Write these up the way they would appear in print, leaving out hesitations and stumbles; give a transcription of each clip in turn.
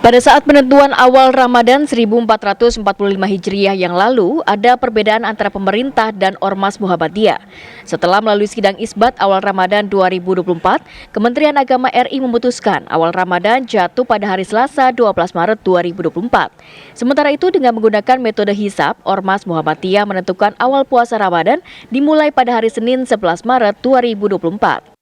Pada saat penentuan awal Ramadan 1445 Hijriah yang lalu, ada perbedaan antara pemerintah dan Ormas Muhammadiyah. Setelah melalui sidang isbat awal Ramadan 2024, Kementerian Agama RI memutuskan awal Ramadan jatuh pada hari Selasa 12 Maret 2024. Sementara itu dengan menggunakan metode hisab, Ormas Muhammadiyah menentukan awal puasa Ramadan dimulai pada hari Senin 11 Maret 2024.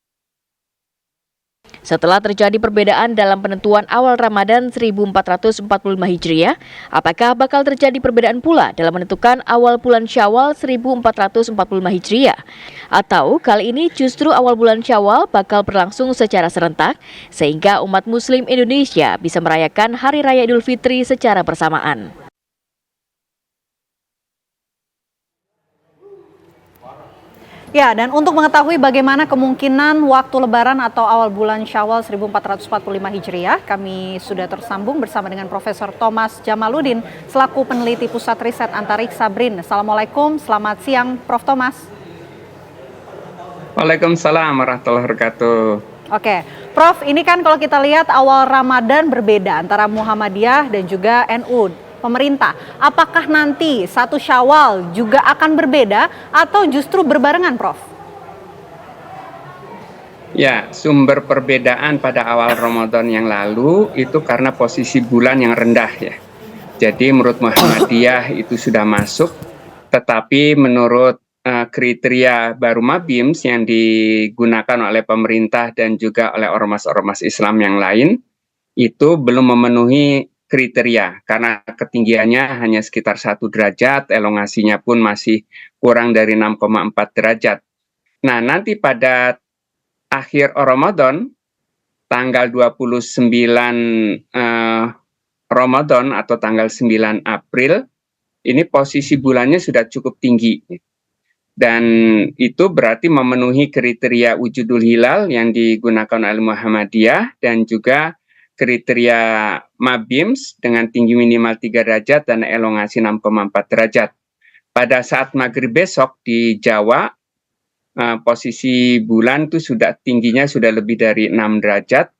Setelah terjadi perbedaan dalam penentuan awal Ramadan 1445 Hijriah, apakah bakal terjadi perbedaan pula dalam menentukan awal bulan Syawal 1445 Hijriah? Atau kali ini justru awal bulan Syawal bakal berlangsung secara serentak sehingga umat muslim Indonesia bisa merayakan Hari Raya Idul Fitri secara bersamaan? Ya, dan untuk mengetahui bagaimana kemungkinan waktu Lebaran atau awal bulan Syawal 1445 Hijriah, kami sudah tersambung bersama dengan Profesor Thomas Jamaludin selaku peneliti Pusat Riset Antariksa BRIN. Assalamualaikum, selamat siang Prof. Thomas. Waalaikumsalam warahmatullahi wabarakatuh. Oke, Prof, ini kan kalau kita lihat awal Ramadan berbeda antara Muhammadiyah dan juga NU. Pemerintah, apakah nanti 1 Syawal juga akan berbeda atau justru berbarengan, Prof? Ya, sumber perbedaan pada awal Ramadan yang lalu itu karena posisi bulan yang rendah ya. Jadi menurut Muhammadiyah itu sudah masuk, tetapi menurut kriteria baru Mabims yang digunakan oleh pemerintah dan juga oleh ormas-ormas Islam yang lain, itu belum memenuhi kriteria karena ketinggiannya hanya sekitar 1 derajat, elongasinya pun masih kurang dari 6,4 derajat. Nah, nanti pada akhir Ramadan, tanggal 29 Ramadan atau tanggal 9 April, ini posisi bulannya sudah cukup tinggi. Dan itu berarti memenuhi kriteria wujudul hilal yang digunakan oleh Muhammadiyah dan juga kriteria Mabims dengan tinggi minimal 3 derajat dan elongasi 6,4 derajat. Pada saat maghrib besok di Jawa, posisi bulan itu tingginya sudah lebih dari 6 derajat,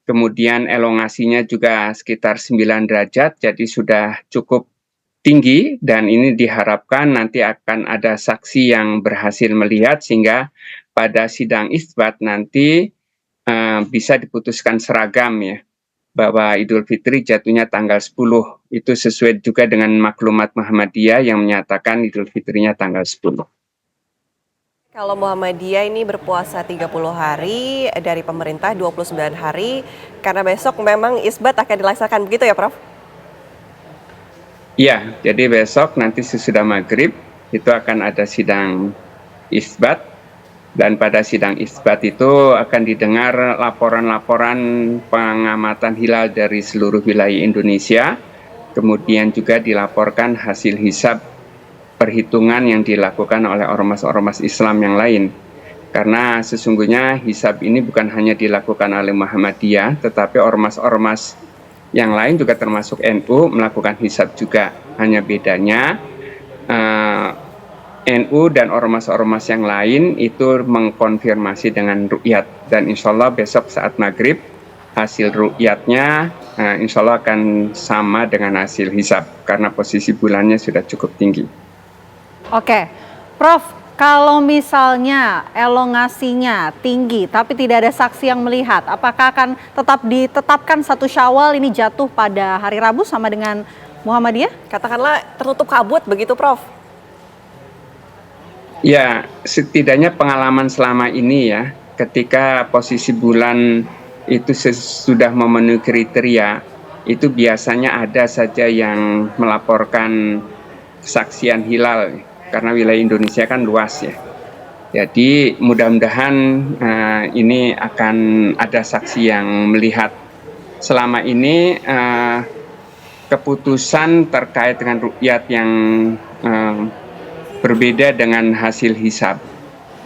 kemudian elongasinya juga sekitar 9 derajat, jadi sudah cukup tinggi dan ini diharapkan nanti akan ada saksi yang berhasil melihat sehingga pada sidang isbat nanti bisa diputuskan seragam ya, bahwa Idul Fitri jatuhnya tanggal 10. Itu sesuai juga dengan maklumat Muhammadiyah yang menyatakan Idul Fitrinya tanggal 10. Kalau Muhammadiyah ini berpuasa 30 hari, dari pemerintah 29 hari, karena besok memang isbat akan dilaksanakan begitu ya Prof? Iya, jadi besok nanti sesudah maghrib itu akan ada sidang isbat. Dan pada sidang isbat itu akan didengar laporan-laporan pengamatan hilal dari seluruh wilayah Indonesia. Kemudian juga dilaporkan hasil hisab perhitungan yang dilakukan oleh ormas-ormas Islam yang lain. Karena sesungguhnya hisab ini bukan hanya dilakukan oleh Muhammadiyah, tetapi ormas-ormas yang lain juga termasuk NU melakukan hisab juga. Hanya bedanya NU dan ormas-ormas yang lain itu mengkonfirmasi dengan ru'yat, dan insya Allah besok saat maghrib hasil ru'yatnya insya Allah akan sama dengan hasil hisab karena posisi bulannya sudah cukup tinggi. Oke, Prof, kalau misalnya elongasinya tinggi tapi tidak ada saksi yang melihat, apakah akan tetap ditetapkan 1 Syawal ini jatuh pada hari Rabu sama dengan Muhammadiyah? Katakanlah tertutup kabut begitu Prof? Ya, setidaknya pengalaman selama ini ya, ketika posisi bulan itu sudah memenuhi kriteria, itu biasanya ada saja yang melaporkan kesaksian hilal, karena wilayah Indonesia kan luas ya. Jadi mudah-mudahan ini akan ada saksi yang melihat. Selama ini keputusan terkait dengan ru'yat yang berbeda dengan hasil hisab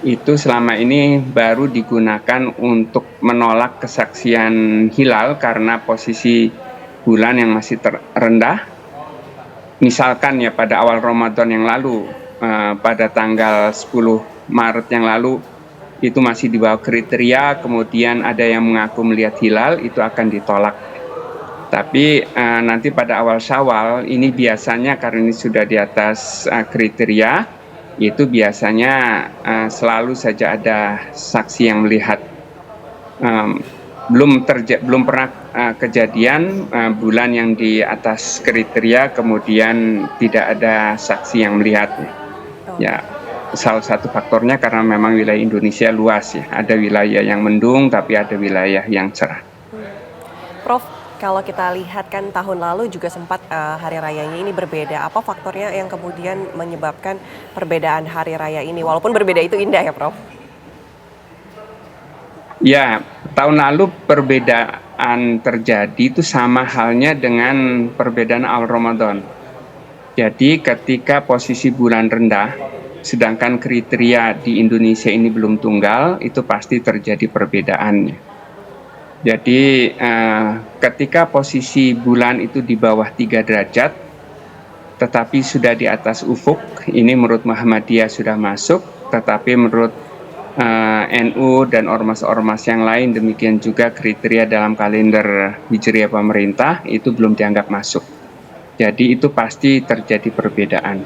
itu selama ini baru digunakan untuk menolak kesaksian hilal karena posisi bulan yang masih rendah. Misalkan ya pada awal Ramadan yang lalu, pada tanggal 10 Maret yang lalu itu masih di bawah kriteria, kemudian ada yang mengaku melihat hilal, itu akan ditolak. Tapi nanti pada awal Syawal ini biasanya karena ini sudah di atas kriteria, itu biasanya selalu saja ada saksi yang melihat. Belum pernah kejadian bulan yang di atas kriteria kemudian tidak ada saksi yang melihatnya. Ya, salah satu faktornya karena memang wilayah Indonesia luas ya. Ada wilayah yang mendung tapi ada wilayah yang cerah. Prof, kalau kita lihat kan tahun lalu juga sempat hari rayanya ini berbeda. Apa faktornya yang kemudian menyebabkan perbedaan hari raya ini? Walaupun berbeda itu indah ya, Prof. Ya, tahun lalu perbedaan terjadi itu sama halnya dengan perbedaan awal Ramadan. Jadi ketika posisi bulan rendah, sedangkan kriteria di Indonesia ini belum tunggal, itu pasti terjadi perbedaannya. Jadi ketika posisi bulan itu di bawah 3 derajat, tetapi sudah di atas ufuk, ini menurut Muhammadiyah sudah masuk, tetapi menurut NU dan ormas-ormas yang lain demikian juga kriteria dalam kalender Hijriah pemerintah itu belum dianggap masuk. Jadi itu pasti terjadi perbedaan.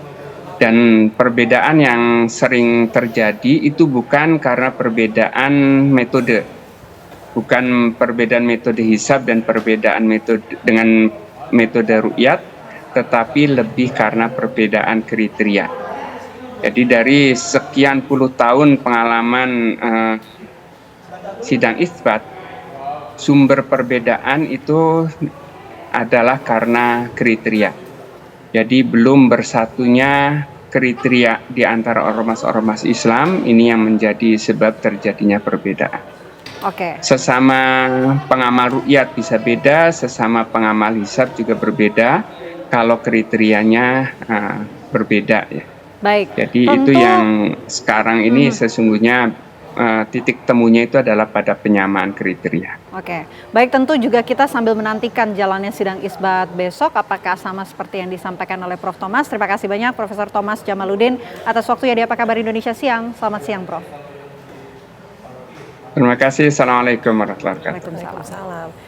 Dan perbedaan yang sering terjadi itu bukan karena perbedaan metode. Bukan perbedaan metode hisab dan perbedaan metode dengan metode ru'yat, tetapi lebih karena perbedaan kriteria. Jadi dari sekian puluh tahun pengalaman sidang isbat, sumber perbedaan itu adalah karena kriteria. Jadi belum bersatunya kriteria di antara ormas-ormas Islam ini yang menjadi sebab terjadinya perbedaan. Oke. Sesama pengamal ru'yat bisa beda, sesama pengamal hisab juga berbeda kalau kriterianya berbeda ya. Baik. Jadi itu yang sekarang ini sesungguhnya titik temunya itu adalah pada penyamaan kriteria. Oke, baik, tentu juga kita sambil menantikan jalannya sidang isbat besok, apakah sama seperti yang disampaikan oleh Prof. Thomas. Terima kasih banyak Profesor Thomas Jamaludin atas waktunya di Apa Kabar Indonesia Siang. Selamat siang, Prof. Terima kasih. Assalamualaikum warahmatullahi wabarakatuh. Waalaikumsalam. Waalaikumsalam.